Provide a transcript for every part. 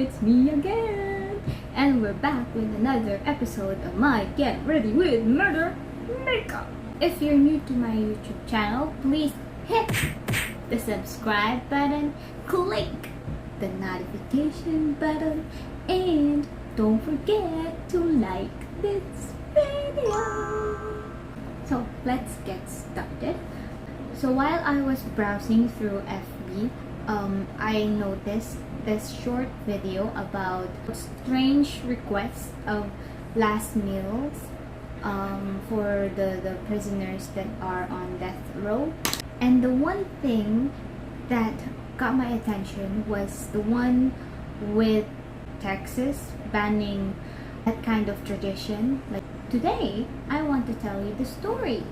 it's me again, and we're back with another episode of my Get Ready with Murder Makeup. If you're new to my YouTube channel, please hit the subscribe button, click the notification button, and don't forget to like this video. So let's get started. So while I was browsing through FB, I noticed this short video about strange requests of last meals for the prisoners that are on death row. And the one thing that got my attention was the one with Texas banning that kind of tradition. Like today, I want to tell you the story.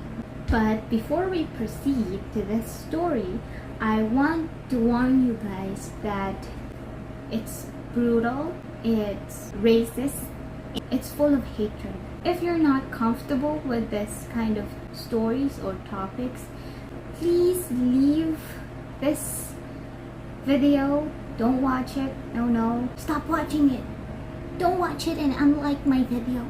But before we proceed to this story, I want to warn you guys that it's brutal, it's racist, it's full of hatred. If you're not comfortable with this kind of stories or topics, please leave this video. Don't watch it. No. Stop watching it. Don't watch it and unlike my video.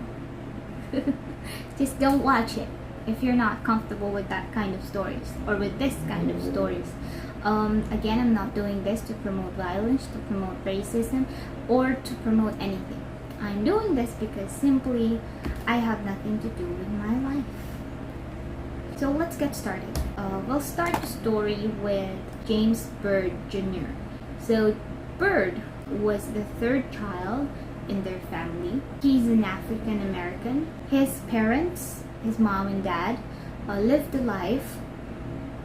Just don't watch it if you're not comfortable with that kind of stories or with this kind of stories. Again, I'm not doing this to promote violence, to promote racism, or to promote anything. I'm doing this because simply I have nothing to do with my life. So let's get started. We'll start the story with James Byrd Jr. So Byrd was the third child in their family. He's an African American. His parents, his mom and dad, lived a life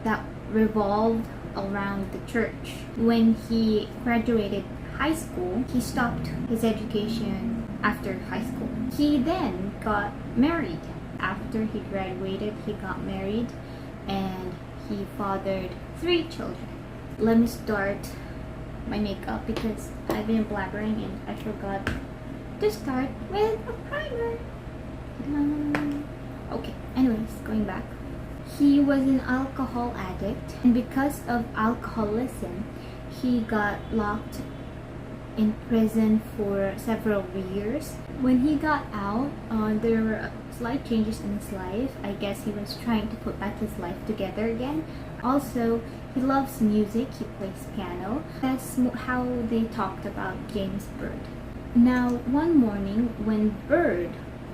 that revolved around the church. When he graduated high school, he stopped his education after high school. He then got married. After he graduated, he got married and he fathered 3 children. Let me start my makeup because I've been blabbering and I forgot to start with a primer. Okay, anyways, going back. He was an alcohol addict, and because of alcoholism, he got locked in prison for several years. When he got out, there were slight changes in his life. I guess he was trying to put back his life together again. Also, he loves music. He plays piano. That's how they talked about James Byrd. Now, one morning when Byrd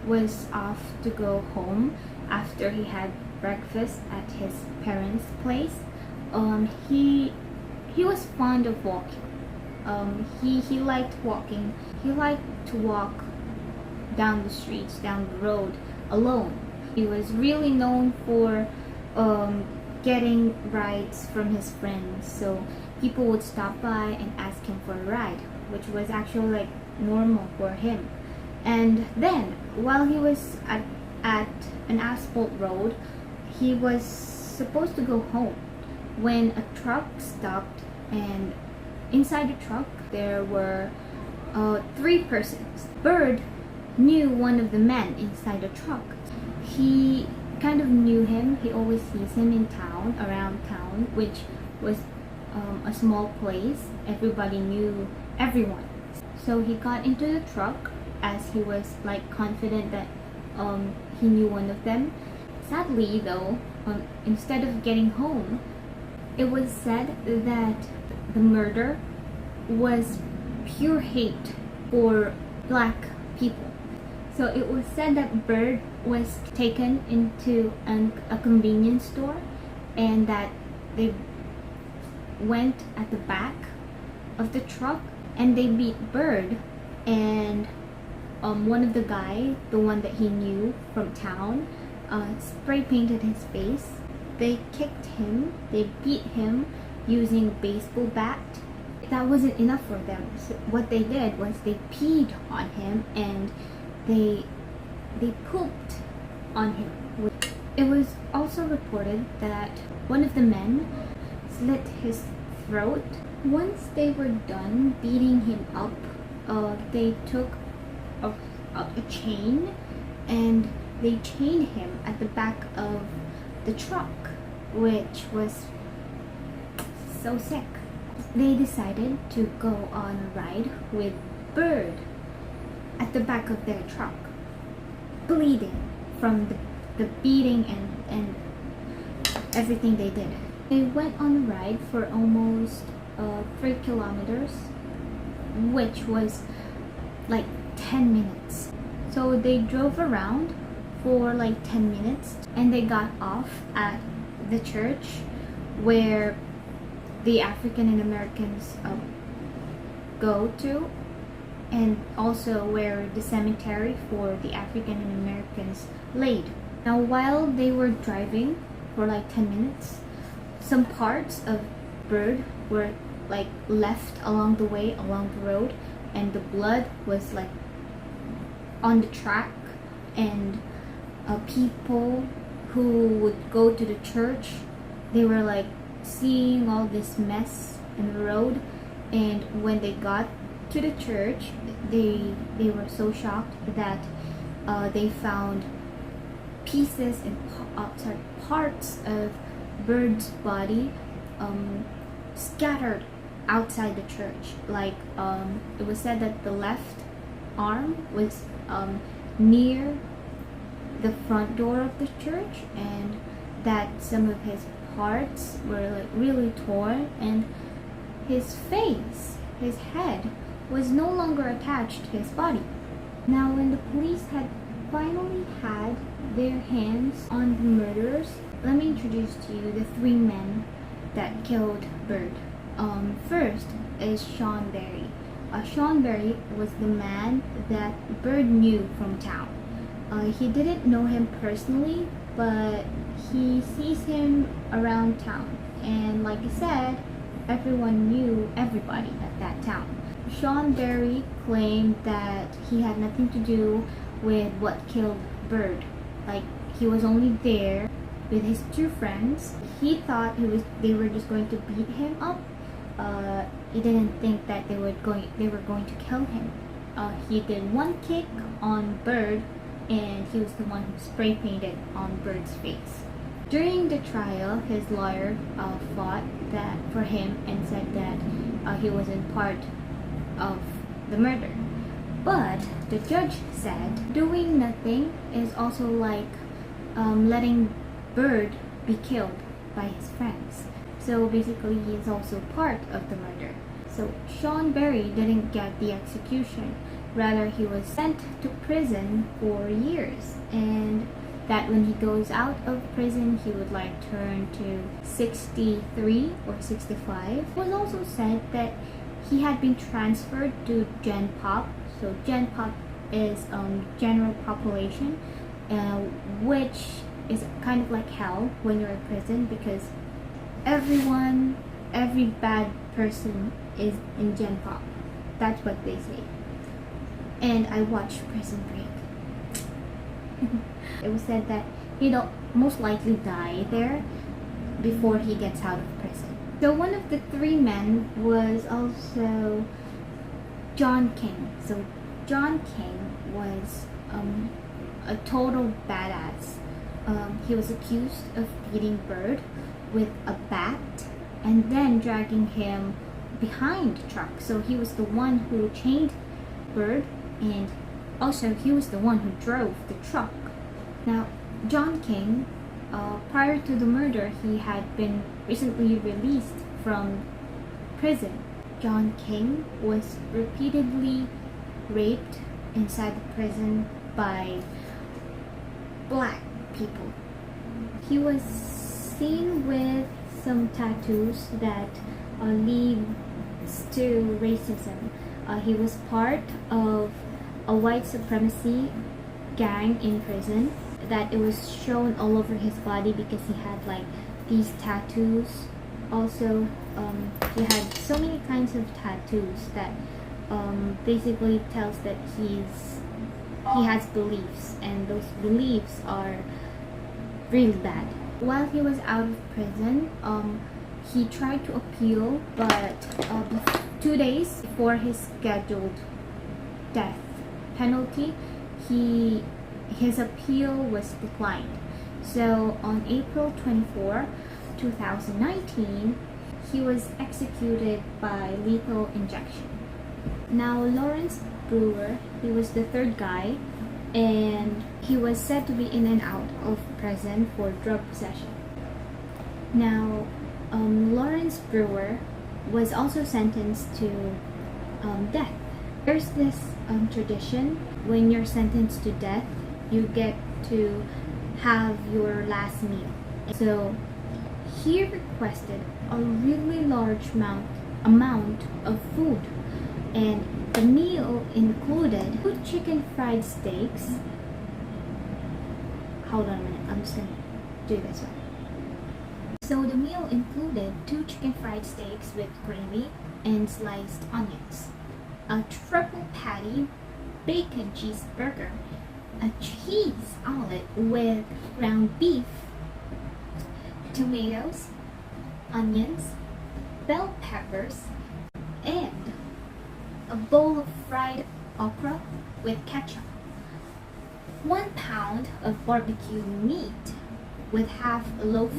was off to go home after he had breakfast at his parents' place, he was fond of walking. He liked walking. He liked to walk down the streets, down the road alone. He was really known for getting rides from his friends. So people would stop by and ask him for a ride, which was actually like normal for him. And then while he was at an asphalt road, he was supposed to go home when a truck stopped, and inside the truck there were 3 persons. Byrd knew one of the men inside the truck. He kind of knew him. He always sees him in town, around town, which was a small place. Everybody knew everyone. So he got into the truck as he was like confident that he knew one of them. Sadly though, instead of getting home, it was said that the murder was pure hate for black people. So it was said that Byrd was taken into a convenience store and that they went at the back of the truck and they beat Byrd, and one of the guy, the one that he knew from town, spray painted his face. They kicked him, they beat him using a baseball bat. That wasn't enough for them. So what they did was they peed on him and they pooped on him. It was also reported that one of the men slit his throat. Once they were done beating him up, they took a chain and they chained him at the back of the truck, which was so sick. they decided to go on a ride with Bird at the back of their truck, bleeding from the beating and everything they did. They went on a ride for almost 3 kilometers, which was like 10 minutes. So they drove around for like 10 minutes and they got off at the church where the African and Americans go to, and also where the cemetery for the African and Americans laid. Now while they were driving for like 10 minutes, some parts of Bird were like left along the way, along the road, and the blood was like on the track, and people who would go to the church, they were like seeing all this mess in the road, and when they got to the church, they were so shocked that they found pieces and parts of Bird's body scattered outside the church. Like it was said that the left arm was near the front door of the church, and that some of his parts were like really torn, and his face, his head, was no longer attached to his body. Now when the police had finally had their hands on the murderers, let me introduce to you the 3 men that killed Bird. First is Sean Berry. Sean Berry was the man that Bird knew from town. He didn't know him personally, but he sees him around town, and like I said, everyone knew everybody at that town. Sean Berry claimed that he had nothing to do with what killed Bird. Like, he was only there with his 2 friends. He thought they were just going to beat him up. He didn't think that they were going to kill him. He did 1 kick on Bird, and he was the one who spray painted on Bird's face. During the trial, his lawyer fought that for him and said that he wasn't part of the murder. But the judge said doing nothing is also like letting Bird be killed by his friends. So basically, he is also part of the murder. So Sean Berry didn't get the execution. Rather, he was sent to prison for years, and that when he goes out of prison, he would like turn to 63 or 65. It was also said that he had been transferred to Gen Pop. So Gen Pop is general population, which is kind of like hell when you're in prison, because every bad person is in Gen Pop. That's what they say. And I watched Prison Break. It was said that he'll most likely die there before he gets out of prison. So one of the 3 men was also John King. So John King was a total badass. He was accused of beating Bird with a bat and then dragging him behind the truck. So he was the one who chained Bird, and also he was the one who drove the truck. Now, John King, prior to the murder, he had been recently released from prison. John King was repeatedly raped inside the prison by black people. He was seen with some tattoos that leads to racism. He was part of a white supremacy gang in prison, that it was shown all over his body because he had like these tattoos. Also, he had so many kinds of tattoos that basically tells that he has beliefs, and those beliefs are really bad. While he was out of prison, he tried to appeal, but 2 days before his scheduled death penalty, his appeal was declined. So on April 24, 2019, he was executed by lethal injection. Now, Lawrence Brewer, he was the third guy, and he was said to be in and out of prison for drug possession. Now, Lawrence Brewer was also sentenced to death. There's this tradition, when you're sentenced to death, you get to have your last meal. So he requested a really large amount of food, and the meal included 2 chicken fried steaks. Hold on a minute, I'm just gonna do this one. So the meal included 2 chicken fried steaks with gravy and sliced onions, a triple patty bacon cheeseburger, a cheese omelet with ground beef, tomatoes, onions, bell peppers, and a bowl of fried okra with ketchup, 1 pound of barbecue meat with half a loaf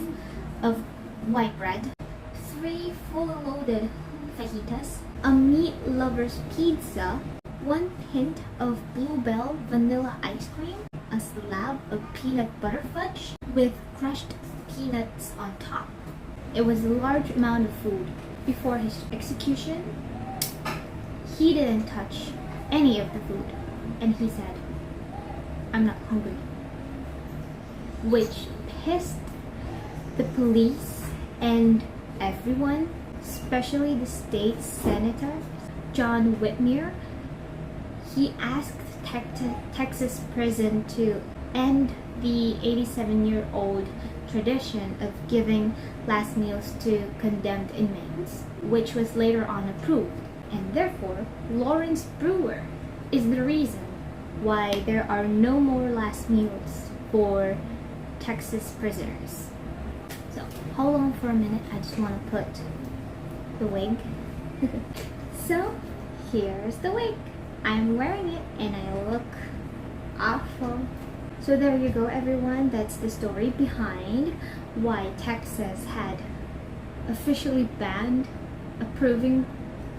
of white bread, 3 fully loaded fajitas, a meat lover's pizza, 1 pint of Bluebell vanilla ice cream, a slab of peanut butter fudge with crushed peanuts on top. It was a large amount of food. Before his execution, he didn't touch any of the food, and he said, "I'm not hungry," which pissed the police and everyone, especially the state senator, John Whitmer. He asked Texas prison to end the 87-year-old tradition of giving last meals to condemned inmates, which was later on approved. And therefore, Lawrence Brewer is the reason why there are no more last meals for Texas prisoners. So, hold on for a minute, I just want to put the wig. So, here's the wig. I'm wearing it and I look awful. So there you go, everyone. That's the story behind why Texas had officially banned approving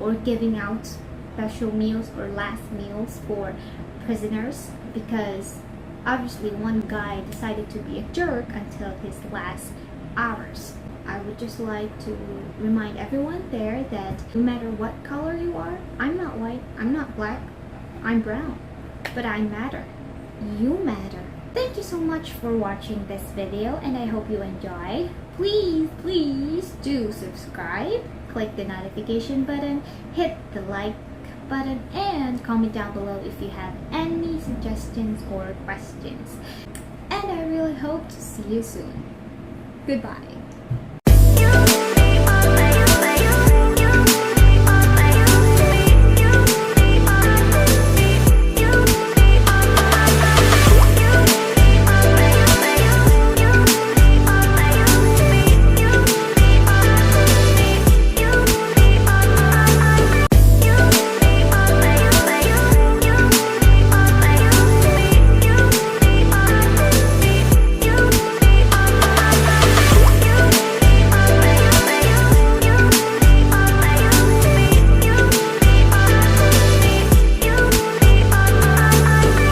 or giving out special meals or last meals for prisoners, because obviously one guy decided to be a jerk until his last hours. I would just like to remind everyone there that no matter what color you are, I'm not white, I'm not black, I'm brown, but I matter. You matter. Thank you so much for watching this video, and I hope you enjoyed. Please do subscribe, click the notification button, hit the like button, and comment down below if you have any suggestions or questions. And I really hope to see you soon. Goodbye.